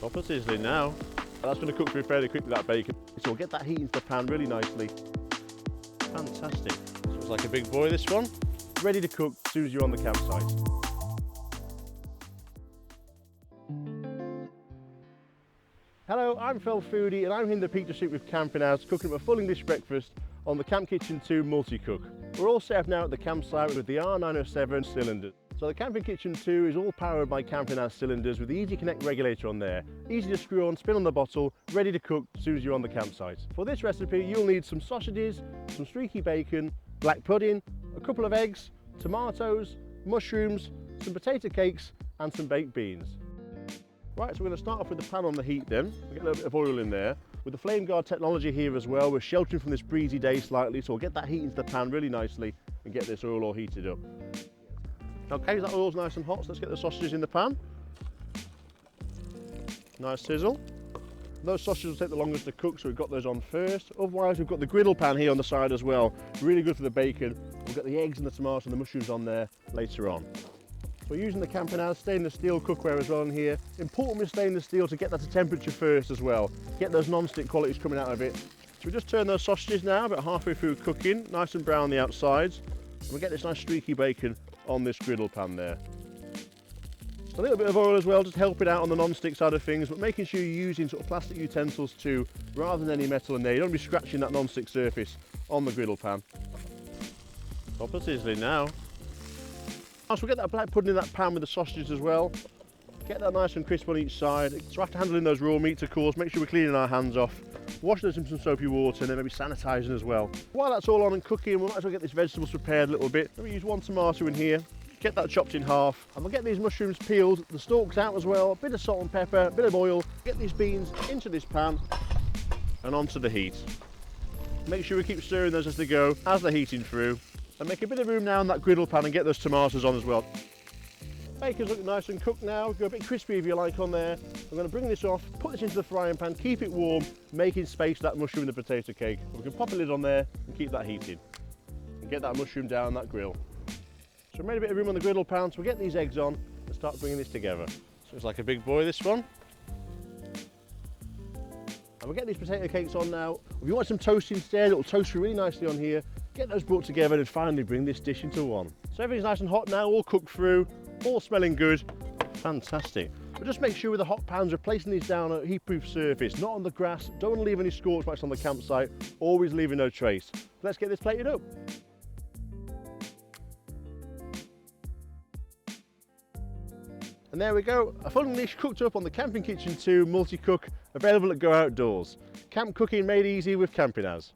Proper sizzling now. That's going to cook through fairly quickly, that bacon. So we'll get that heat into the pan really nicely. Fantastic. So it's like a big boy, this one. Ready to cook as soon as you're on the campsite. Hello, I'm Fell Foodie and I'm here in the Peak District with Campingaz, cooking up a full English breakfast on the Camp Kitchen 2 multi-cook. We're all set up now at the campsite with the R907 cylinder. So the Camping Kitchen 2 is all powered by Campingaz cylinders with the Easy Connect regulator on there. Easy to screw on, spin on the bottle, ready to cook as soon as you're on the campsite. For this recipe, you'll need some sausages, some streaky bacon, black pudding, a couple of eggs, tomatoes, mushrooms, some potato cakes and some baked beans. Right, so we're going to start off with the pan on the heat then. We'll get a little bit of oil in there. With the flame guard technology here as well, we're sheltering from this breezy day slightly, so we'll get that heat into the pan really nicely and get this oil all heated up. Okay, that oil's nice and hot, so let's get the sausages in the pan. Nice sizzle. Those sausages will take the longest to cook, so we've got those on first. Otherwise, we've got the griddle pan here on the side as well. Really good for the bacon. We'll get the eggs and the tomatoes and the mushrooms on there later on. We're using the Campingaz stainless steel cookware as well in here. Important with stainless steel to get that to temperature first as well. Get those non-stick qualities coming out of it. So we just turn those sausages now, about halfway through cooking, nice and brown on the outsides. And we get this nice streaky bacon on this griddle pan there. Just a little bit of oil as well, just helping out on the non-stick side of things, but making sure you're using sort of plastic utensils too, rather than any metal in there. You don't want to be scratching that non-stick surface on the griddle pan. Proper sizzling now. So we'll get that black pudding in that pan with the sausages as well. Get that nice and crisp on each side. So after handling those raw meats, of course, make sure we're cleaning our hands off. Wash those in some soapy water and then maybe sanitising as well. While that's all on and cooking, we might as well get these vegetables prepared a little bit. We use one tomato in here. Get that chopped in half. And we'll get these mushrooms peeled, the stalks out as well. A bit of salt and pepper, a bit of oil. Get these beans into this pan and onto the heat. Make sure we keep stirring those as they go, as they're heating through. And make a bit of room now in that griddle pan and get those tomatoes on as well. Bacon's looking nice and cooked now. Go a bit crispy if you like on there. I'm going to bring this off, put this into the frying pan, keep it warm, making space for that mushroom and the potato cake. We can pop a lid on there and keep that heating. And get that mushroom down that grill. So we made a bit of room on the griddle pan, so we'll get these eggs on and start bringing this together. So it's like a big boy, this one. And we'll get these potato cakes on now. If you want some toast instead, it'll toast really nicely on here. Get those brought together and finally bring this dish into one. So everything's nice and hot now, all cooked through, all smelling good. Fantastic. But just make sure with the hot pans, we're placing these down on a heat-proof surface, not on the grass. Don't want to leave any scorch marks on the campsite, always leaving no trace. Let's get this plated up. And there we go, a full English cooked up on the Camping Kitchen 2 multi-cook, available at Go Outdoors. Camp cooking made easy with Campingaz.